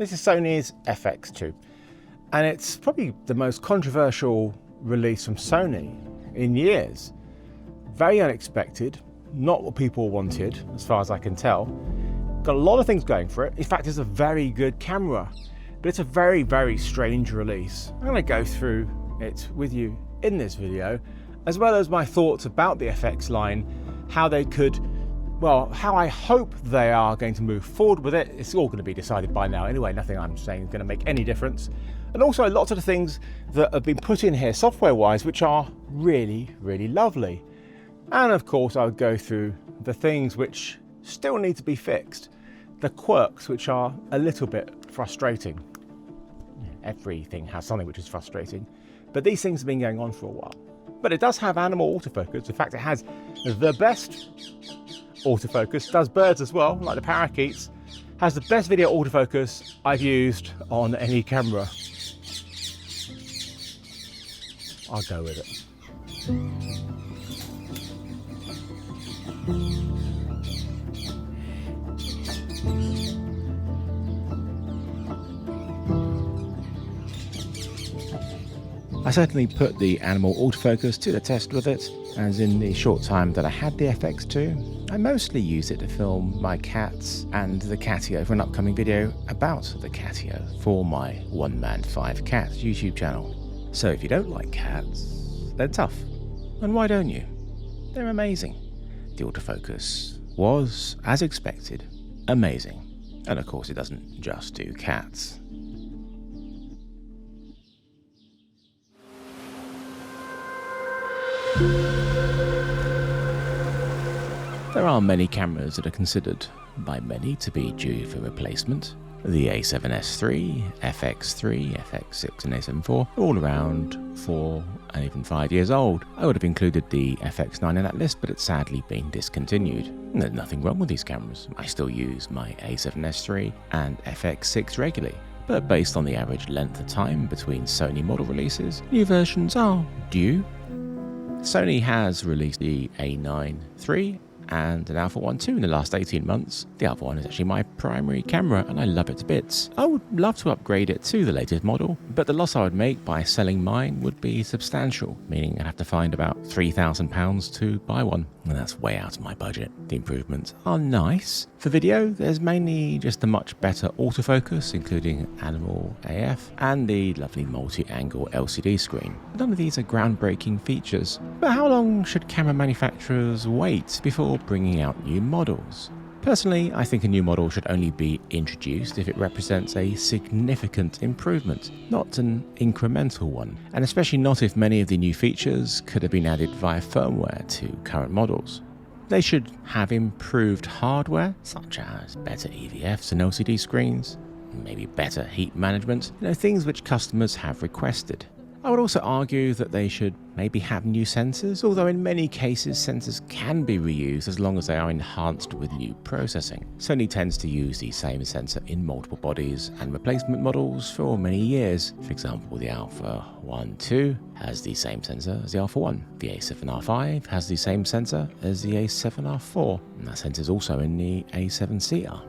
This is Sony's FX2, and it's probably the most controversial release from Sony in years. Very unexpected, not what people wanted, as far as I can tell. Got a lot of things going for it. In fact, it's a very good camera, but it's a very, very strange release. I'm going to go through it with you in this video, as well as my thoughts about the FX line, how they could, well, how I hope they are going to move forward with it. It's all going to be decided by now anyway. Nothing I'm saying is going to make any difference. And also lots of the things that have been put in here software-wise, which are really, really lovely. And of course, I would go through the things which still need to be fixed, the quirks which are a little bit frustrating. Everything has something which is frustrating, but these things have been going on for a while. But it does have animal autofocus. In fact, it has the best autofocus, does birds as well, like the parakeets, has the best video autofocus I've used on any camera. I'll go with it. I certainly put the animal autofocus to the test with it, as in the short time that I had the FX2, I mostly use it to film my cats and the Catio for an upcoming video about the Catio for my One Man 5 Cats YouTube channel. So if you don't like cats, they're tough. And why don't you? They're amazing. The autofocus was, as expected, amazing. And of course it doesn't just do cats. There are many cameras that are considered by many to be due for replacement. The A7S III, FX3, FX6 and A7 IV are all around 4 and even 5 years old. I would have included the FX9 in that list, but it's sadly been discontinued. And there's nothing wrong with these cameras. I still use my A7S III and FX6 regularly. But based on the average length of time between Sony model releases, new versions are due. Sony has released the A9 III and an Alpha 1 II in the last 18 months. The Alpha 1 is actually my primary camera and I love it to bits. I would love to upgrade it to the latest model, but the loss I would make by selling mine would be substantial, meaning I'd have to find about £3,000 to buy one, and that's way out of my budget. The improvements are nice. For video, there's mainly just a much better autofocus, including Animal AF, and the lovely multi-angle LCD screen. None of these are groundbreaking features, but how long should camera manufacturers wait before bringing out new models? Personally, I think a new model should only be introduced if it represents a significant improvement, not an incremental one, and especially not if many of the new features could have been added via firmware to current models. They should have improved hardware, such as better EVFs and LCD screens, maybe better heat management, things which customers have requested. I would also argue that they should maybe have new sensors, although in many cases sensors can be reused as long as they are enhanced with new processing. Sony tends to use the same sensor in multiple bodies and replacement models for many years. For example, the Alpha 1 II has the same sensor as the Alpha 1. The A7R5 has the same sensor as the A7R4, and that sensor is also in the A7CR.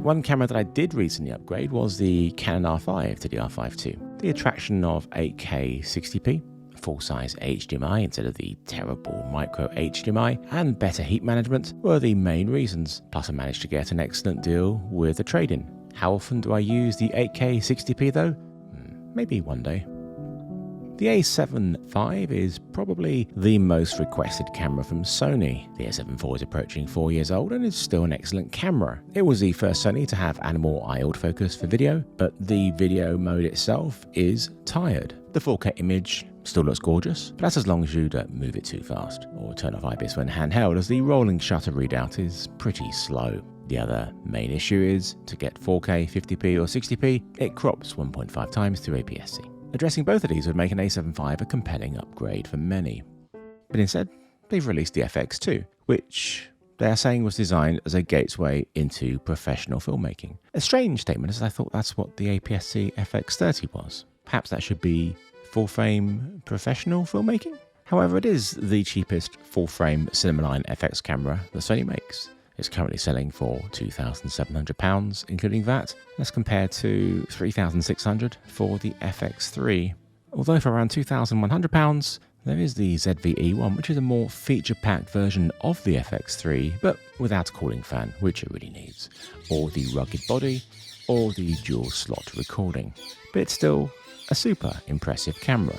One camera that I did recently upgrade was the Canon R5 to the R5 II. The attraction of 8K 60p, full-size HDMI instead of the terrible micro HDMI, and better heat management were the main reasons. Plus I managed to get an excellent deal with a trade-in. How often do I use the 8K 60p though? Maybe one day. The A7 IV is probably the most requested camera from Sony. The A7 IV is approaching 4 years old and is still an excellent camera. It was the first Sony to have animal eye autofocus for video, but the video mode itself is tired. The 4K image still looks gorgeous, but that's as long as you don't move it too fast or turn off IBIS when handheld, as the rolling shutter readout is pretty slow. The other main issue is, to get 4K 50p or 60p, it crops 1.5 times through APS-C. Addressing both of these would make an A7 IV a compelling upgrade for many. But instead, they've released the FX2, which they are saying was designed as a gateway into professional filmmaking. A strange statement, as I thought that's what the APS-C FX30 was. Perhaps that should be full-frame professional filmmaking? However, it is the cheapest full-frame Cinema Line FX camera that Sony makes. It's currently selling for £2,700, including VAT. That's compared to £3,600 for the FX3. Although for around £2,100, there is the ZV-E1, which is a more feature-packed version of the FX3, but without a cooling fan, which it really needs, or the rugged body, or the dual slot recording. But it's still a super impressive camera.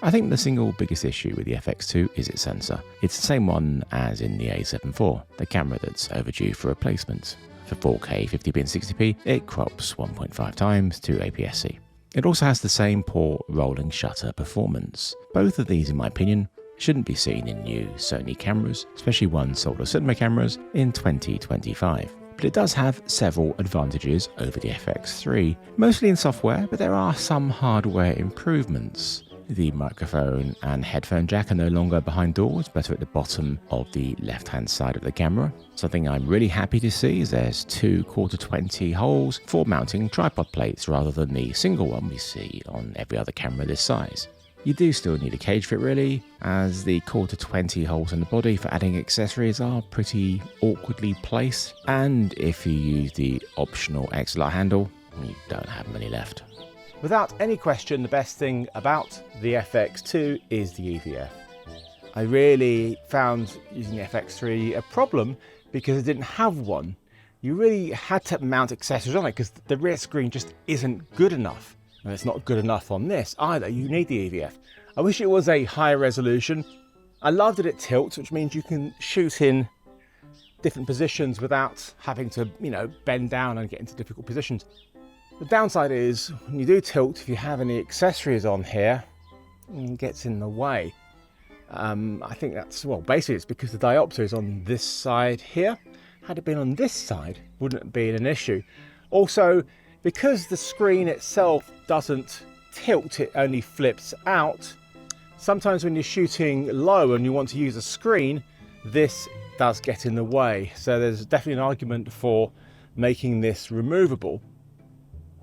I think the single biggest issue with the FX2 is its sensor. It's the same one as in the A7 IV, the camera that's overdue for replacement. For 4K, 50p and 60p, it crops 1.5 times to APS-C. It also has the same poor rolling shutter performance. Both of these, in my opinion, shouldn't be seen in new Sony cameras, especially ones sold as cinema cameras in 2025. But it does have several advantages over the FX3, mostly in software, but there are some hardware improvements. The microphone and headphone jack are no longer behind doors, but are at the bottom of the left-hand side of the camera. Something I'm really happy to see is there's 2 1/4-20 holes for mounting tripod plates rather than the single one we see on every other camera this size. You do still need a cage fit really, as the 1/4-20 holes in the body for adding accessories are pretty awkwardly placed, and if you use the optional XLR handle, you don't have many left. Without any question, the best thing about the FX2 is the EVF. I really found using the FX3 a problem because it didn't have one. You really had to mount accessories on it because the rear screen just isn't good enough. And it's not good enough on this either. You need the EVF. I wish it was a higher resolution. I love that it tilts, which means you can shoot in different positions without having to, bend down and get into difficult positions. The downside is, when you do tilt, if you have any accessories on here, it gets in the way. I think that's, basically it's because the diopter is on this side here. Had it been on this side, wouldn't it be an issue? Also, because the screen itself doesn't tilt, it only flips out, sometimes when you're shooting low and you want to use a screen, this does get in the way. So there's definitely an argument for making this removable.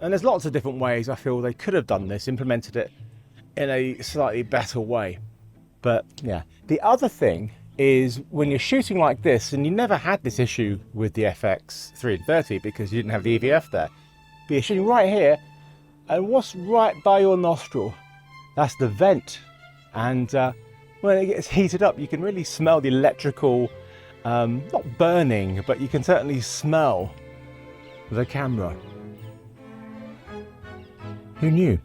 And there's lots of different ways I feel they could have done this, implemented it in a slightly better way. But yeah, the other thing is when you're shooting like this, and you never had this issue with the FX330 because you didn't have the EVF there, but you're shooting right here, and what's right by your nostril? That's the vent. And when it gets heated up, you can really smell the electrical, not burning, but you can certainly smell the camera. Who knew?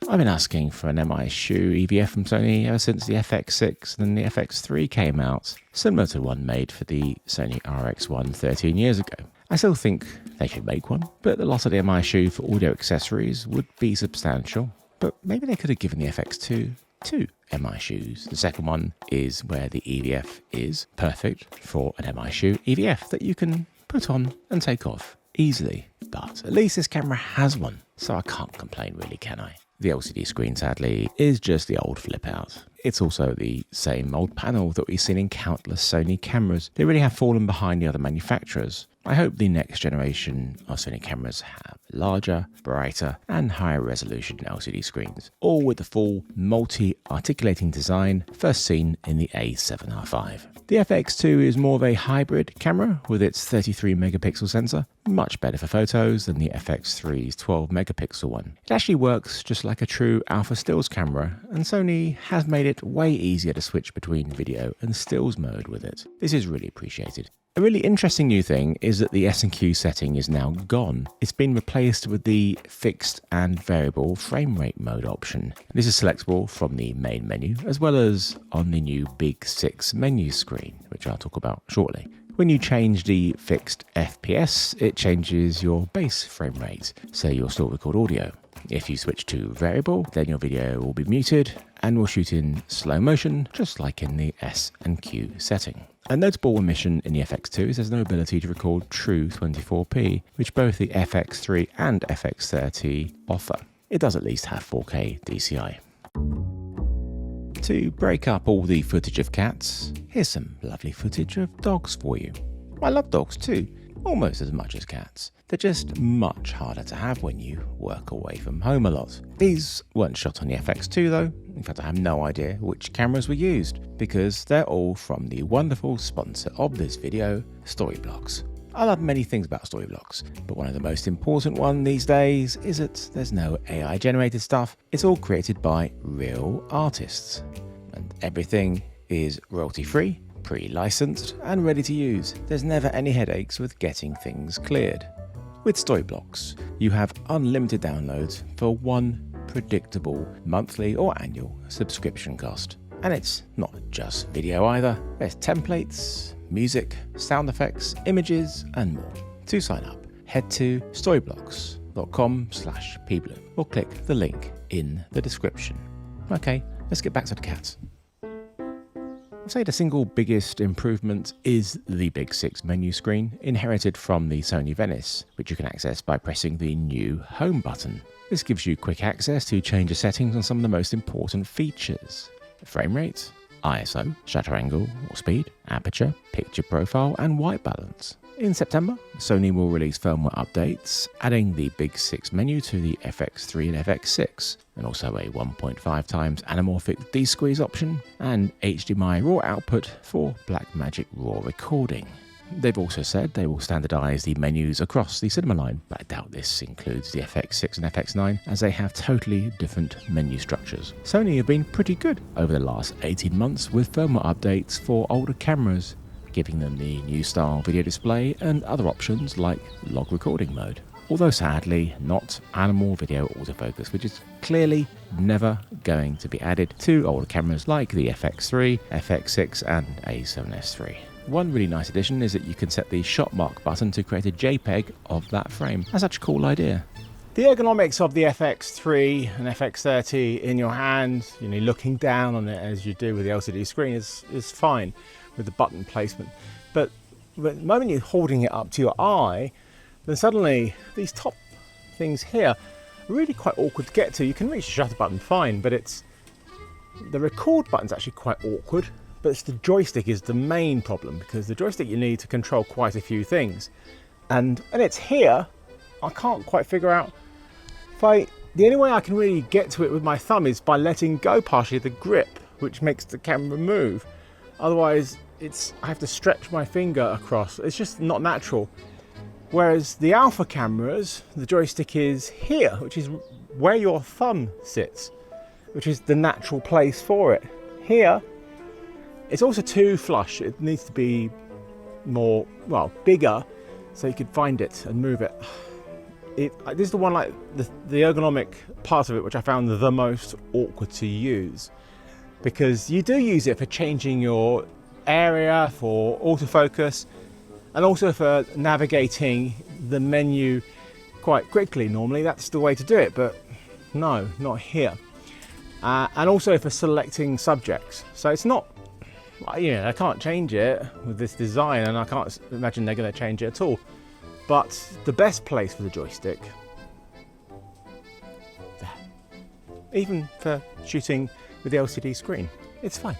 I've been asking for an MI-Shoe EVF from Sony ever since the FX6 and then the FX3 came out, similar to one made for the Sony RX1 13 years ago. I still think they should make one, but the loss of the MI-Shoe for audio accessories would be substantial. But maybe they could have given the FX2 2 MI-Shoes. The second one is where the EVF is perfect for an MI-Shoe EVF that you can put on and take off easily. But at least this camera has one, so I can't complain really, can I? The LCD screen, sadly, is just the old flip out. It's also the same old panel that we've seen in countless Sony cameras. They really have fallen behind the other manufacturers. I hope the next generation of Sony cameras have larger, brighter, and higher resolution LCD screens, all with the full multi-articulating design first seen in the A7R5. The FX2 is more of a hybrid camera with its 33 megapixel sensor, much better for photos than the FX3's 12 megapixel one. It actually works just like a true alpha stills camera, and Sony has made it way easier to switch between video and stills mode with it. This is really appreciated. A really interesting new thing is that the S&Q setting is now gone. It's been replaced with the fixed and variable frame rate mode option. This is selectable from the main menu as well as on the new Big 6 menu screen, which I'll talk about shortly. When you change the fixed FPS, it changes your base frame rate, so you'll still record audio. If you switch to variable, then your video will be muted and will shoot in slow motion, just like in the S&Q setting. A notable omission in the FX2 is there's no ability to record true 24p, which both the FX3 and FX30 offer. It does at least have 4K DCI. To break up all the footage of cats, here's some lovely footage of dogs for you. I love dogs too, almost as much as cats. They're just much harder to have when you work away from home a lot. These weren't shot on the FX2 though. In fact, I have no idea which cameras were used, because they're all from the wonderful sponsor of this video, Storyblocks. I love many things about Storyblocks, but one of the most important ones these days is that there's no AI generated stuff. It's all created by real artists. And everything is royalty free, pre-licensed and ready to use. There's never any headaches with getting things cleared. With Storyblocks, you have unlimited downloads for one predictable monthly or annual subscription cost. And it's not just video either. There's templates, music, sound effects, images, and more. To sign up, head to storyblocks.com/pbloom or click the link in the description. Okay, let's get back to the cats. I'd say the single biggest improvement is the Big 6 menu screen, inherited from the Sony Venice, which you can access by pressing the new Home button. This gives you quick access to change the settings on some of the most important features: frame rate, ISO, shutter angle or speed, aperture, picture profile, and white balance. In September, Sony will release firmware updates, adding the Big 6 menu to the FX3 and FX6, and also a 1.5x anamorphic D-squeeze option, and HDMI RAW output for Blackmagic RAW recording. They've also said they will standardize the menus across the cinema line, but I doubt this includes the FX6 and FX9, as they have totally different menu structures. Sony have been pretty good over the last 18 months with firmware updates for older cameras, giving them the new style video display and other options like log recording mode. Although sadly not animal video autofocus, which is clearly never going to be added to older cameras like the FX3, FX6 and A7S III. One really nice addition is that you can set the shot mark button to create a JPEG of that frame. That's such a cool idea. The ergonomics of the FX3 and FX30 in your hand, looking down on it as you do with the LCD screen is fine with the button placement. But the moment you're holding it up to your eye, then suddenly these top things here are really quite awkward to get to. You can reach the shutter button fine, but the record button's actually quite awkward. But it's the joystick is the main problem, because the joystick you need to control quite a few things. And it's here, I can't quite figure out the only way I can really get to it with my thumb is by letting go partially the grip, which makes the camera move. Otherwise, I have to stretch my finger across. It's just not natural. Whereas the alpha cameras, the joystick is here, which is where your thumb sits, which is the natural place for it. Here, it's also too flush. It needs to be more, bigger, so you could find it and move it. This is the one, like the ergonomic part of it, which I found the most awkward to use, because you do use it for changing your area, for autofocus, and also for navigating the menu quite quickly. Normally that's the way to do it, but no, not here. And also for selecting subjects. So it's not, I can't change it with this design, and I can't imagine they're going to change it at all. But the best place for the joystick, there. Even for shooting with the LCD screen, it's fine.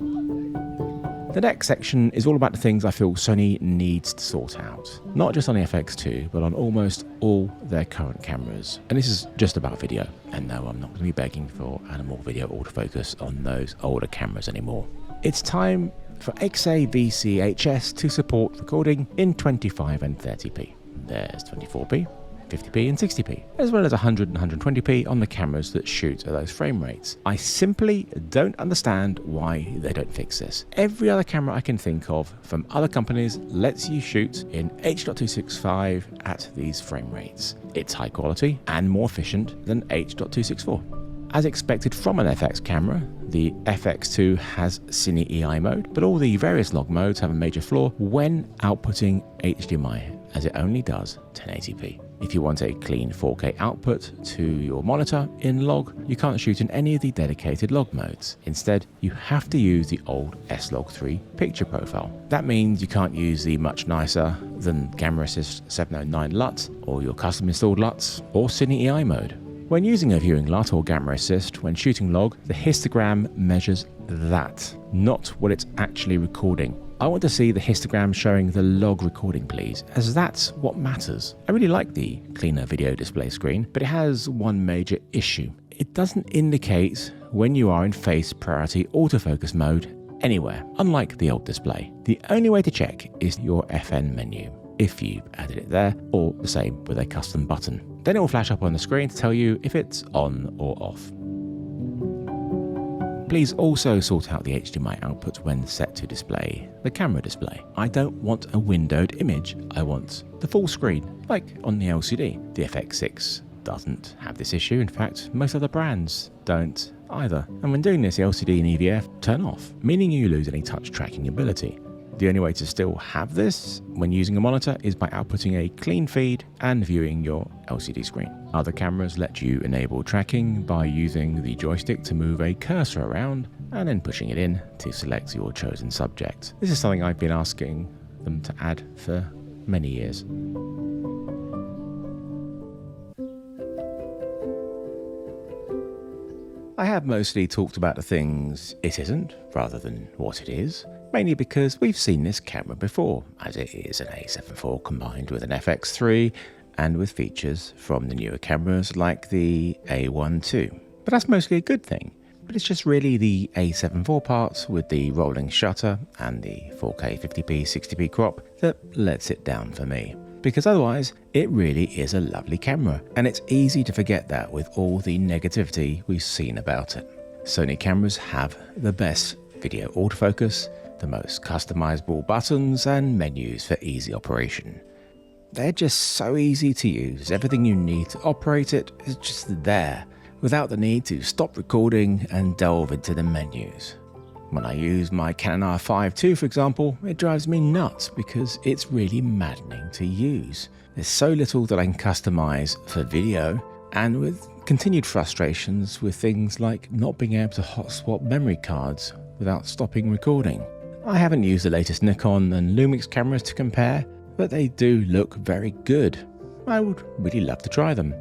The next section is all about the things I feel Sony needs to sort out. Not just on the FX2, but on almost all their current cameras. And this is just about video. And no, I'm not going to be begging for animal video autofocus on those older cameras anymore. It's time for XA-VC-HS to support recording in 25 and 30p. There's 24p, 50p and 60p, as well as 100 and 120p on the cameras that shoot at those frame rates. I simply don't understand why they don't fix this. Every other camera I can think of from other companies lets you shoot in H.265 at these frame rates. It's high quality and more efficient than H.264. As expected from an FX camera, the FX2 has Cine EI mode, but all the various log modes have a major flaw when outputting HDMI, as it only does 1080p. If you want a clean 4K output to your monitor in log, you can't shoot in any of the dedicated log modes. Instead, you have to use the old S-Log3 picture profile. That means you can't use the much nicer than Camera Assist 709 LUT, or your custom installed LUTs, or Cine EI mode. When using a viewing LUT or Camera Assist when shooting log, the histogram measures that, not what it's actually recording. I want to see the histogram showing the log recording, please, as that's what matters. I really like the cleaner video display screen, but it has one major issue. It doesn't indicate when you are in face priority autofocus mode anywhere, unlike the old display. The only way to check is your FN menu, if you've added it there, or the same with a custom button. Then it will flash up on the screen to tell you if it's on or off. Please also sort out the HDMI output when set to display the camera display. I don't want a windowed image, I want the full screen, like on the LCD. The FX6 doesn't have this issue, in fact most other brands don't either. And when doing this, the LCD and EVF turn off, meaning you lose any touch tracking ability. The only way to still have this when using a monitor is by outputting a clean feed and viewing your LCD screen. Other cameras let you enable tracking by using the joystick to move a cursor around and then pushing it in to select your chosen subject. This is something I've been asking them to add for many years. I have mostly talked about the things it isn't rather than what it is, mainly because we've seen this camera before, as it is an A7 IV combined with an FX3 and with features from the newer cameras like the A1 II. But that's mostly a good thing. But it's just really the A7 IV parts with the rolling shutter and the 4K 50p 60p crop that lets it down for me. Because otherwise, it really is a lovely camera, and it's easy to forget that with all the negativity we've seen about it. Sony cameras have the best video autofocus, the most customizable buttons and menus for easy operation. They're just so easy to use, everything you need to operate it is just there, without the need to stop recording and delve into the menus. When I use my Canon R5 II, for example, it drives me nuts because it's really maddening to use. There's so little that I can customize for video, and with continued frustrations with things like not being able to hot swap memory cards without stopping recording. I haven't used the latest Nikon and Lumix cameras to compare, but they do look very good. I would really love to try them.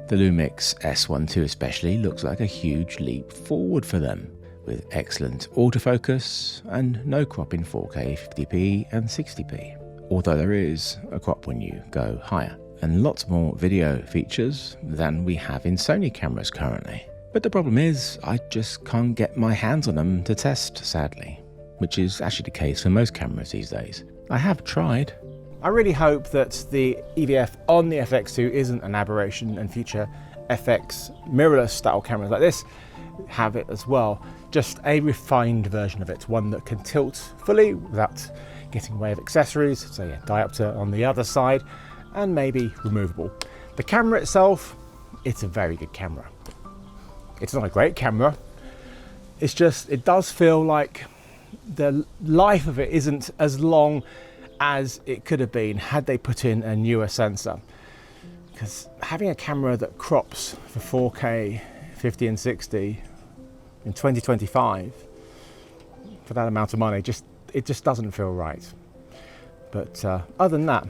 The Lumix S1 II especially looks like a huge leap forward for them, with excellent autofocus and no crop in 4K 50p and 60p, although there is a crop when you go higher, and lots more video features than we have in Sony cameras currently. But the problem is, I just can't get my hands on them to test, sadly, which is actually the case for most cameras these days. I have tried. I really hope that the EVF on the FX2 isn't an aberration, and future FX mirrorless style cameras like this have it as well. Just a refined version of it, one that can tilt fully without getting in the way of accessories, so yeah, diopter on the other side, and maybe removable. The camera itself, it's a very good camera. It's not a great camera, it's just, it does feel like the life of it isn't as long as it could have been had they put in a newer sensor. Because having a camera that crops for 4K 50 and 60 in 2025 for that amount of money, it just doesn't feel right. But other than that,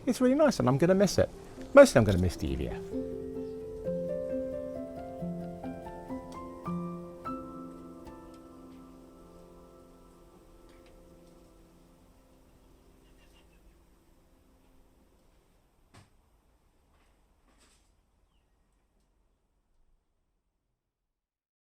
it's really nice, and I'm going to miss it. Mostly I'm going to miss the EVF.